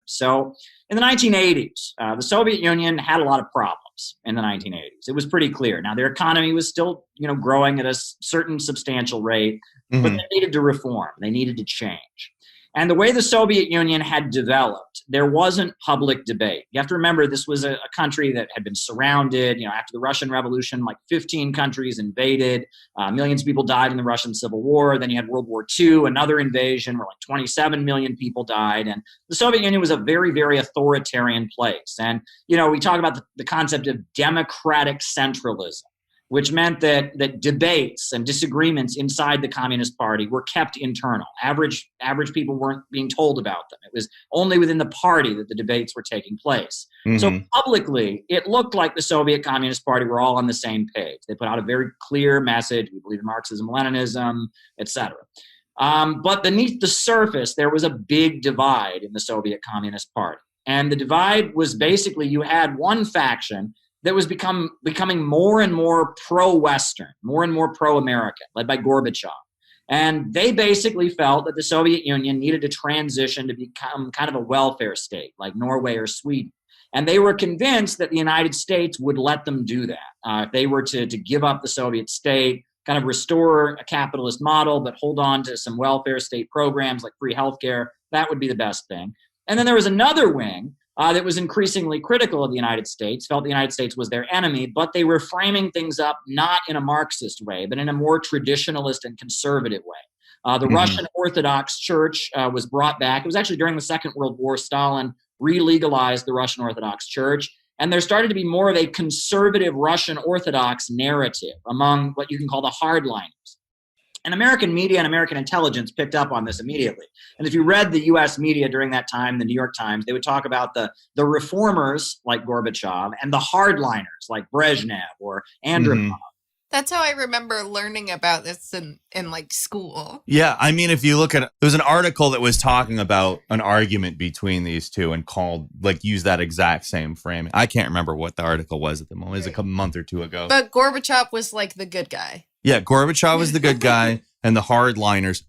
So in the 1980s, the Soviet Union had a lot of problems in the 1980s. It was pretty clear. Now, their economy was still, growing at a certain substantial rate, but they needed to reform. They needed to change. And the way the Soviet Union had developed, there wasn't public debate. You have to remember, this was a country that had been surrounded. After the Russian Revolution, like 15 countries invaded. Millions of people died in the Russian Civil War. Then you had World War II, another invasion where like 27 million people died. And the Soviet Union was a very, very authoritarian place. And, we talk about the concept of democratic centralism, which meant that debates and disagreements inside the Communist Party were kept internal. Average people weren't being told about them. It was only within the party that the debates were taking place. So publicly, it looked like the Soviet Communist Party were all on the same page. They put out a very clear message. We believe in Marxism, Leninism, etc. But beneath the surface, there was a big divide in the Soviet Communist Party. And the divide was basically, you had one faction that was becoming more and more pro-Western, more and more pro-American, led by Gorbachev. And they basically felt that the Soviet Union needed to transition to become kind of a welfare state, like Norway or Sweden. And they were convinced that the United States would let them do that. If they were to give up the Soviet state, kind of restore a capitalist model, but hold on to some welfare state programs like free healthcare, that would be the best thing. And then there was another wing that was increasingly critical of the United States, felt the United States was their enemy, but they were framing things up not in a Marxist way, but in a more traditionalist and conservative way. The Russian Orthodox Church was brought back. It was actually during the Second World War. Stalin re-legalized the Russian Orthodox Church, and there started to be more of a conservative Russian Orthodox narrative among what you can call the hardliners. And American media and American intelligence picked up on this immediately. And if you read the U.S. media during that time, the New York Times, they would talk about the reformers like Gorbachev and the hardliners like Brezhnev or Andropov. That's how I remember learning about this in like school. Yeah, I mean, if you look at it, there was an article that was talking about an argument between these two and use that exact same framing. I can't remember what the article was at the moment. It was a couple month or two ago. But Gorbachev was like the good guy. Yeah, Gorbachev was the good guy, and the hardliners,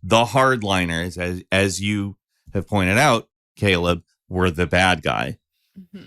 as you have pointed out, Caleb, were the bad guy.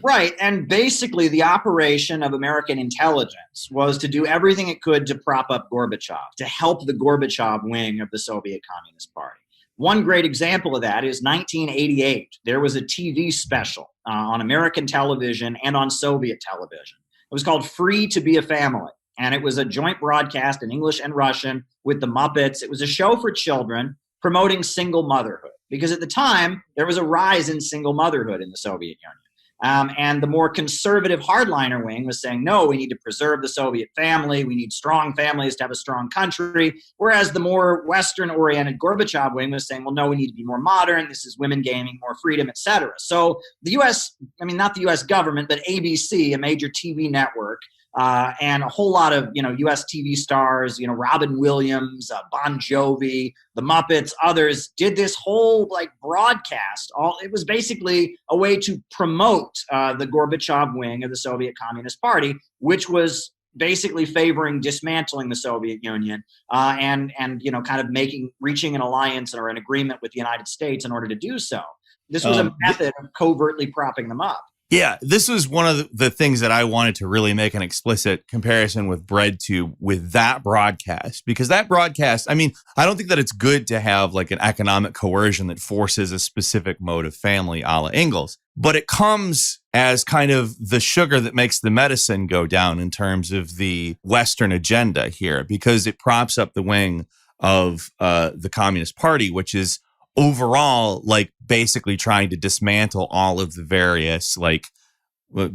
Right. And basically the operation of American intelligence was to do everything it could to prop up Gorbachev, to help the Gorbachev wing of the Soviet Communist Party. One great example of that is 1988. There was a TV special on American television and on Soviet television. It was called Free to Be a Family. And it was a joint broadcast in English and Russian with the Muppets. It was a show for children promoting single motherhood, because at the time, there was a rise in single motherhood in the Soviet Union. And the more conservative hardliner wing was saying, no, we need to preserve the Soviet family. We need strong families to have a strong country. Whereas the more Western-oriented Gorbachev wing was saying, well, no, we need to be more modern. This is women gaining more freedom, et cetera. So the U.S., not the U.S. government, but ABC, a major TV network, and a whole lot of, U.S. TV stars, Robin Williams, Bon Jovi, the Muppets, others did this whole broadcast. It was basically a way to promote the Gorbachev wing of the Soviet Communist Party, which was basically favoring dismantling the Soviet Union and kind of reaching an alliance or an agreement with the United States in order to do so. This was a method of covertly propping them up. Yeah, this was one of the things that I wanted to really make an explicit comparison with BreadTube with that broadcast, because that broadcast, I don't think that it's good to have an economic coercion that forces a specific mode of family a la Engels, but it comes as kind of the sugar that makes the medicine go down in terms of the Western agenda here, because it props up the wing of the Communist Party, which is overall basically trying to dismantle all of the various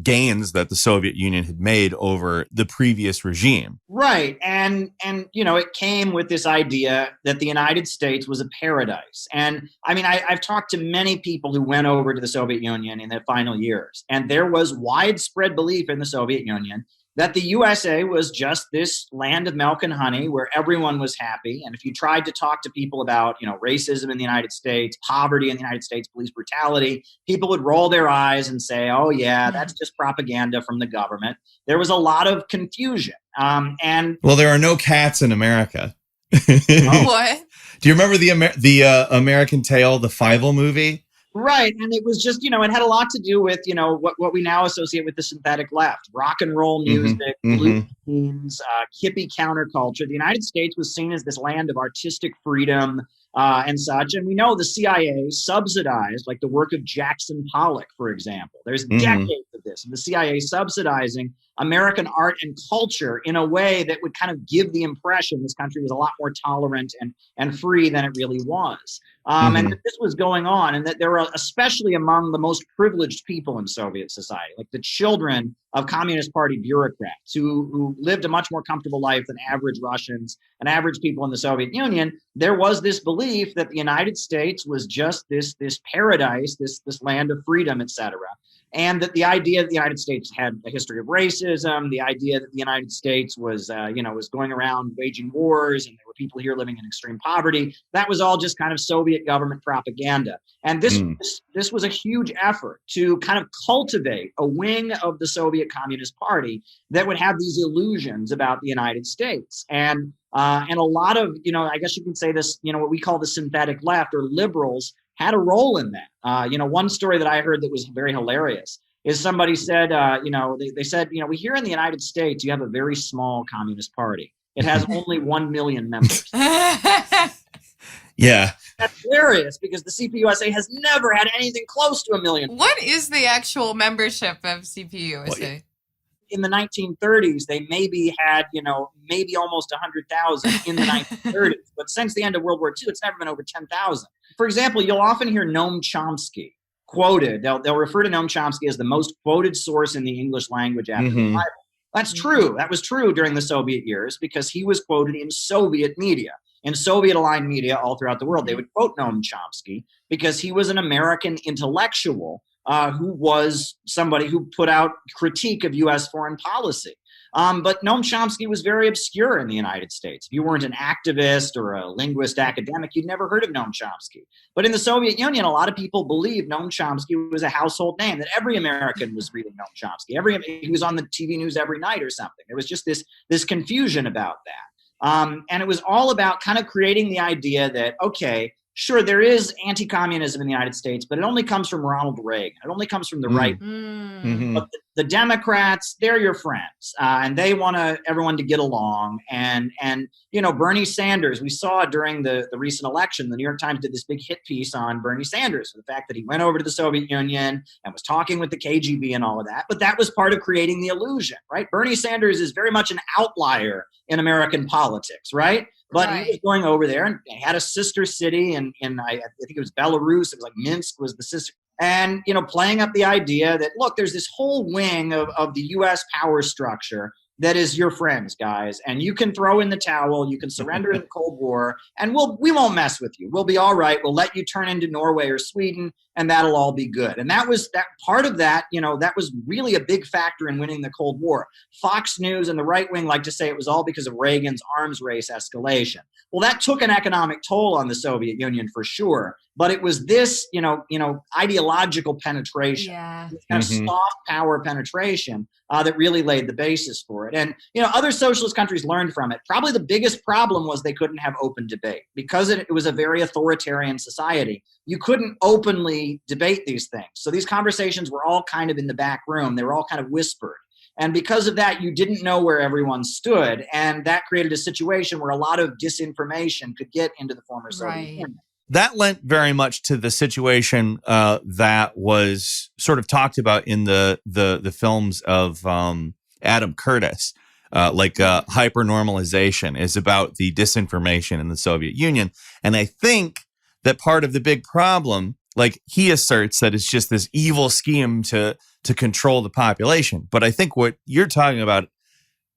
gains that the Soviet Union had made over the previous regime. Right. And it came with this idea that the United States was a paradise. And I've talked to many people who went over to the Soviet Union in their final years, and there was widespread belief in the Soviet Union that the USA was just this land of milk and honey where everyone was happy. And if you tried to talk to people about, racism in the United States, poverty in the United States, police brutality, people would roll their eyes and say, oh yeah, that's just propaganda from the government. There was a lot of confusion. Well, there are no cats in America. What? Do you remember the American Tail, the Fievel movie? Right. And it was just, it had a lot to do with, what we now associate with the synthetic left, rock and roll music, blue jeans, hippie counterculture. The United States was seen as this land of artistic freedom and such. And we know the CIA subsidized, like the work of Jackson Pollock, for example. There's decades of this, and the CIA subsidizing American art and culture in a way that would kind of give the impression this country was a lot more tolerant and free than it really was. And that this was going on, and that there were, especially among the most privileged people in Soviet society, like the children of Communist Party bureaucrats who lived a much more comfortable life than average Russians and average people in the Soviet Union, there was this belief that the United States was just this paradise, this land of freedom, et cetera. And that the idea that the United States had a history of racism, the idea that the United States was, was going around waging wars, and there were people here living in extreme poverty, that was all just kind of Soviet government propaganda. And this was a huge effort to kind of cultivate a wing of the Soviet Communist Party that would have these illusions about the United States. And a lot of, I guess you can say this, what we call the synthetic left or liberals had a role in that. One story that I heard that was very hilarious is somebody said, they said, we here in the United States, you have a very small Communist Party. It has only 1 million members. Yeah. That's hilarious because the CPUSA has never had anything close to 1 million. What is the actual membership of CPUSA? Well, in the 1930s, they maybe had, maybe almost 100,000 in the 1930s. But since the end of World War II, it's never been over 10,000. For example, you'll often hear Noam Chomsky quoted. They'll refer to Noam Chomsky as the most quoted source in the English language after the Bible. That's true. That was true during the Soviet years because he was quoted in Soviet media. In Soviet-aligned media all throughout the world, they would quote Noam Chomsky because he was an American intellectual who was somebody who put out critique of U.S. foreign policy. But Noam Chomsky was very obscure in the United States. If you weren't an activist or a linguist academic, you'd never heard of Noam Chomsky. But in the Soviet Union, a lot of people believed Noam Chomsky was a household name, that every American was reading Noam Chomsky. He was on the TV news every night or something. There was just this confusion about that. And it was all about kind of creating the idea that, okay, sure, there is anti-communism in the United States, but it only comes from Ronald Reagan. It only comes from the right. But the Democrats, they're your friends, and they want everyone to get along. And Bernie Sanders, we saw during the recent election, the New York Times did this big hit piece on Bernie Sanders, for the fact that he went over to the Soviet Union and was talking with the KGB and all of that. But that was part of creating the illusion, right? Bernie Sanders is very much an outlier in American politics, right? But he was going over there and had a sister city in I think it was Belarus. It was like Minsk was the sister. And, playing up the idea that, look, there's this whole wing of the U.S. power structure that is your friends, guys. And you can throw in the towel. You can surrender in the Cold War. And we won't mess with you. We'll be all right. We'll let you turn into Norway or Sweden. And that'll all be good. And that was that part of that, that was really a big factor in winning the Cold War. Fox News and the right wing like to say it was all because of Reagan's arms race escalation. Well, that took an economic toll on the Soviet Union for sure. But it was this, ideological penetration, this kind of soft power penetration that really laid the basis for it. And, other socialist countries learned from it. Probably the biggest problem was they couldn't have open debate because it was a very authoritarian society. You couldn't openly debate these things. So these conversations were all kind of in the back room. They were all kind of whispered. And because of that, you didn't know where everyone stood. And that created a situation where a lot of disinformation could get into the former Soviet Union. That lent very much to the situation that was sort of talked about in the films of Adam Curtis. Hypernormalization is about the disinformation in the Soviet Union. And I think that part of the big problem, like he asserts that it's just this evil scheme to control the population. But I think what you're talking about,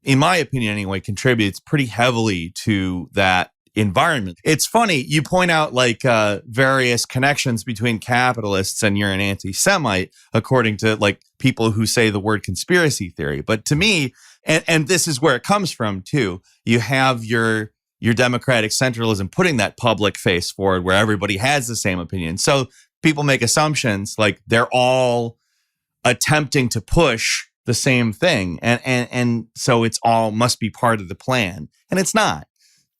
in my opinion anyway, contributes pretty heavily to that environment. It's funny, you point out various connections between capitalists and you're an anti-Semite, according to people who say the word conspiracy theory. But to me, and this is where it comes from too, you have your democratic centralism putting that public face forward where everybody has the same opinion. So people make assumptions like they're all attempting to push the same thing. And so it's all must be part of the plan. And it's not.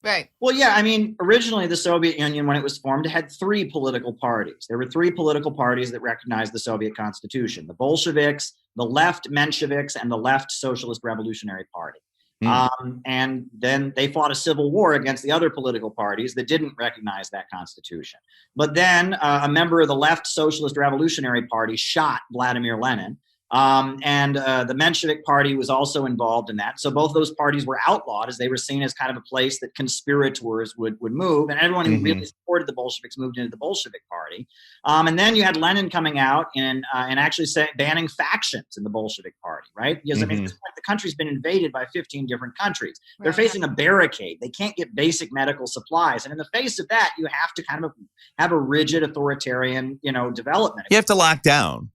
Right. Well, yeah, I mean, originally the Soviet Union, when it was formed, had three political parties. There were three political parties that recognized the Soviet Constitution: the Bolsheviks, the left Mensheviks, and the left Socialist Revolutionary Party. Hmm. And then they fought a civil war against the other political parties that didn't recognize that constitution. But then a member of the left Socialist Revolutionary Party shot Vladimir Lenin. And the Menshevik Party was also involved in that. So both those parties were outlawed, as they were seen as kind of a place that conspirators would move. And everyone who really supported the Bolsheviks moved into the Bolshevik Party. And then you had Lenin coming out and actually banning factions in the Bolshevik Party, right? Because I mean, at this point, the country's been invaded by 15 different countries. They're facing a barricade. They can't get basic medical supplies. And in the face of that, you have to kind of have a rigid authoritarian, development. You have to lock down.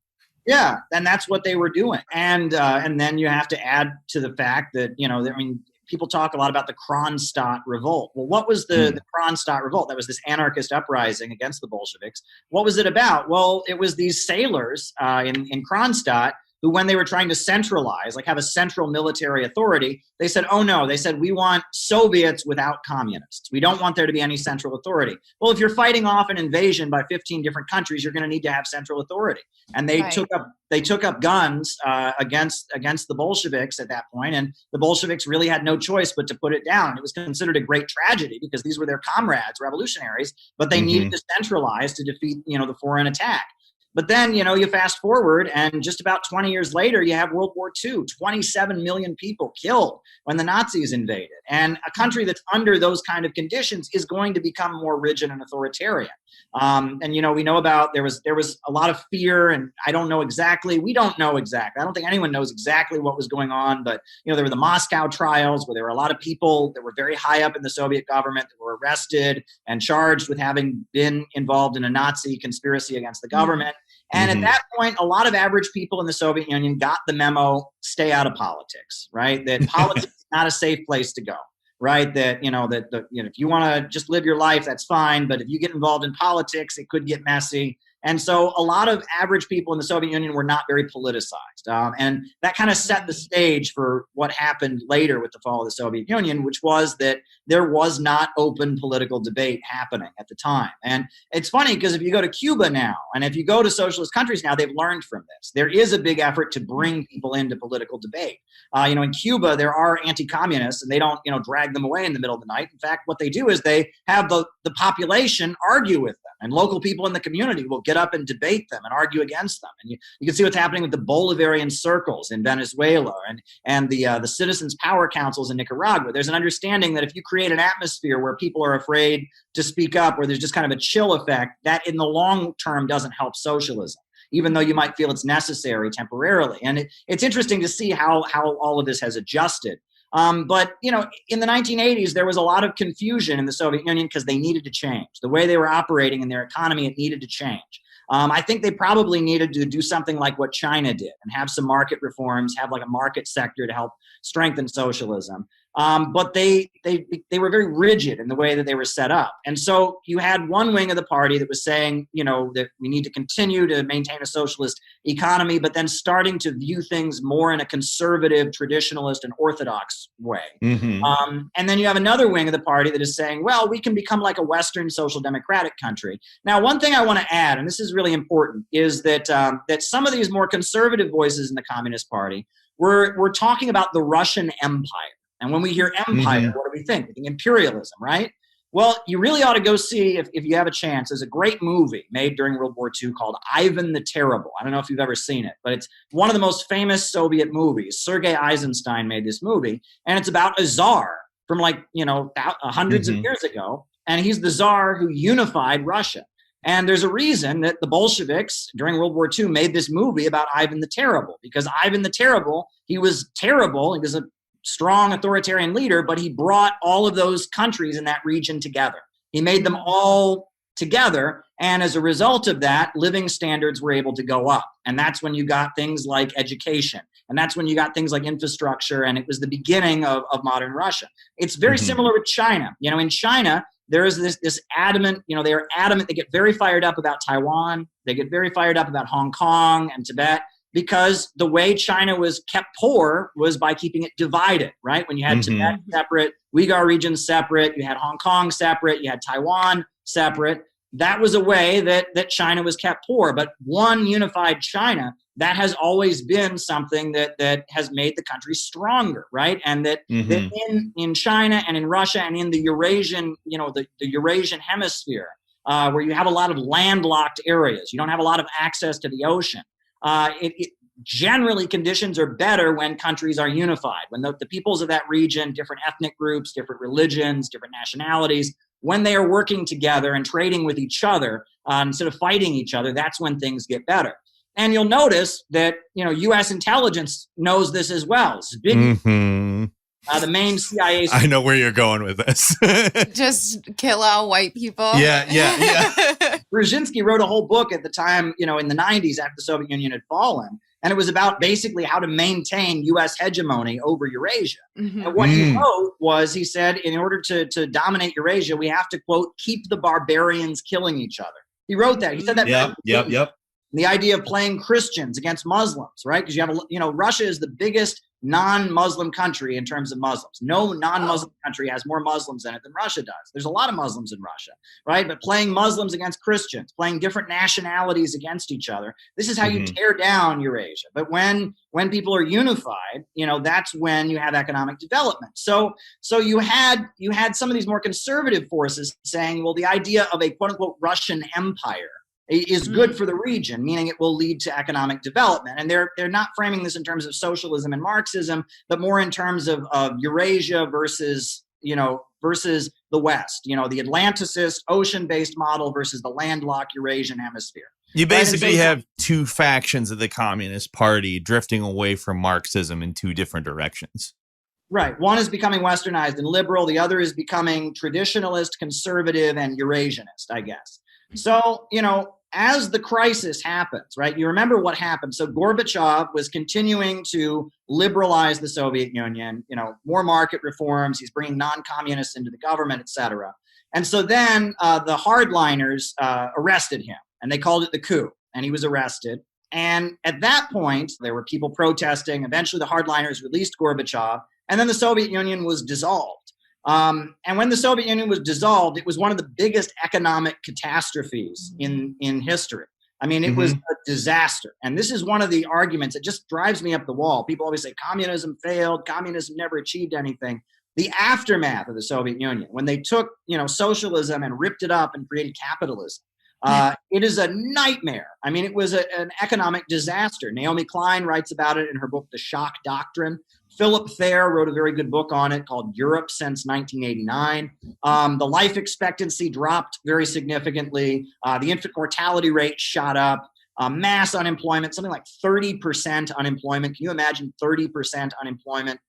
Yeah, and that's what they were doing. And then you have to add to the fact that, people talk a lot about the Kronstadt revolt. Well, what was the Kronstadt revolt? That was this anarchist uprising against the Bolsheviks. What was it about? Well, it was these sailors in Kronstadt who, when they were trying to centralize, like have a central military authority, they said, oh no, they said, we want Soviets without communists. We don't want there to be any central authority. Well, if you're fighting off an invasion by 15 different countries, you're going to need to have central authority. And they took up guns against the Bolsheviks at that point, and the Bolsheviks really had no choice but to put it down. It was considered a great tragedy because these were their comrades, revolutionaries, but they needed to centralize to defeat, the foreign attack. But then, you fast forward, and just about 20 years later, you have World War II, 27 million people killed when the Nazis invaded. And a country that's under those kind of conditions is going to become more rigid and authoritarian. And we know about there was a lot of fear, and we don't know exactly. I don't think anyone knows exactly what was going on, but there were the Moscow trials where there were a lot of people that were very high up in the Soviet government that were arrested and charged with having been involved in a Nazi conspiracy against the government. And at that point, a lot of average people in the Soviet Union got the memo: stay out of politics, right? That politics is not a safe place to go. Right, that if you want to just live your life, that's fine. But if you get involved in politics, it could get messy. And so a lot of average people in the Soviet Union were not very politicized. And that kind of set the stage for what happened later with the fall of the Soviet Union, which was that there was not open political debate happening at the time. And it's funny because if you go to Cuba now, and if you go to socialist countries now, they've learned from this. There is a big effort to bring people into political debate. In Cuba, there are anti-communists, and they don't, drag them away in the middle of the night. In fact, what they do is they have the population argue with them, and local people in the community will get up and debate them and argue against them. And you can see what's happening with the Bolivarian circles in Venezuela and the citizens' power councils in Nicaragua. There's an understanding that if you create an atmosphere where people are afraid to speak up, where there's just kind of a chill effect, that in the long term doesn't help socialism, even though you might feel it's necessary temporarily. And it's interesting to see how all of this has adjusted. But in the 1980s, there was a lot of confusion in the Soviet Union because they needed to change. The way they were operating in their economy, it needed to change. I think they probably needed to do something like what China did and have some market reforms, have like a market sector to help strengthen socialism. But they were very rigid in the way that they were set up. And so you had one wing of the party that was saying, that we need to continue to maintain a socialist economy, but then starting to view things more in a conservative, traditionalist, and orthodox way. And then you have another wing of the party that is saying, well, we can become like a Western social democratic country. Now, one thing I want to add, and this is really important, is that that some of these more conservative voices in the Communist Party were talking about the Russian Empire. And when we hear empire, what do we think? We think imperialism, right? Well, you really ought to go see, if you have a chance, there's a great movie made during World War II called Ivan the Terrible. I don't know if you've ever seen it, but it's one of the most famous Soviet movies. Sergei Eisenstein made this movie, and it's about a czar from hundreds of years ago, and he's the czar who unified Russia. And there's a reason that the Bolsheviks during World War II made this movie about Ivan the Terrible, because Ivan the Terrible, he was terrible. He was a strong authoritarian leader, but he brought all of those countries in that region together. He made them all together. And as a result of that, living standards were able to go up. And that's when you got things like education. And that's when you got things like infrastructure. And it was the beginning of modern Russia. It's very similar with China. In China, there is this adamant, they are adamant. They get very fired up about Taiwan. They get very fired up about Hong Kong and Tibet. because the way China was kept poor was by keeping it divided, right? When you had Tibet separate, Uyghur regions separate, you had Hong Kong separate, you had Taiwan separate. That was a way that China was kept poor. But one unified China, that has always been something that has made the country stronger, right? And that in China and in Russia and in the Eurasian, the Eurasian hemisphere, where you have a lot of landlocked areas, you don't have a lot of access to the ocean. Generally, conditions are better when countries are unified, when the peoples of that region, different ethnic groups, different religions, different nationalities, when they are working together and trading with each other instead of fighting each other, that's when things get better. And you'll notice that, U.S. intelligence knows this as well. It's big. The main CIA. I know where you're going with this. Just kill all white people. Yeah. Brzezinski wrote a whole book at the time, in the 90s after the Soviet Union had fallen. And it was about basically how to maintain U.S. hegemony over Eurasia. And what he wrote was, he said, in order to dominate Eurasia, we have to, quote, keep the barbarians killing each other. He wrote that. He said that. Yep. The idea of playing Christians against Muslims, right? Because you have, Russia is the biggest non-Muslim country in terms of Muslims. No non-Muslim country has more Muslims in it than Russia does. There's a lot of Muslims in Russia, right? But playing Muslims against Christians, playing different nationalities against each other, this is how you tear down Eurasia. But when people are unified, that's when you have economic development. So you had some of these more conservative forces saying, well, the idea of a quote unquote Russian empire is good for the region, meaning it will lead to economic development. And they're not framing this in terms of socialism and Marxism, but more in terms of Eurasia versus the West, the Atlanticist, ocean-based model versus the landlocked Eurasian hemisphere. You basically have two factions of the Communist Party drifting away from Marxism in two different directions. Right. One is becoming westernized and liberal. The other is becoming traditionalist, conservative, and Eurasianist, I guess. So, as the crisis happens, right, you remember what happened. So Gorbachev was continuing to liberalize the Soviet Union, more market reforms. He's bringing non-communists into the government, et cetera. And so then the Hardliners arrested him, and they called it the coup, and he was arrested. And at that point, there were people protesting. Eventually, the Hardliners released Gorbachev, and then the Soviet Union was dissolved. And when the Soviet Union was dissolved, it was one of the biggest economic catastrophes in history. I mean, it was a disaster. And this is one of the arguments that just drives me up the wall. People always say communism failed, communism never achieved anything. The aftermath of the Soviet Union, when they took, socialism and ripped it up and created capitalism, it is a nightmare. I mean, it was an economic disaster. Naomi Klein writes about it in her book, The Shock Doctrine. Philip Thayer wrote a very good book on it called Europe Since 1989. The life expectancy dropped very significantly. The infant mortality rate shot up. Mass unemployment, something like 30% unemployment. Can you imagine 30% unemployment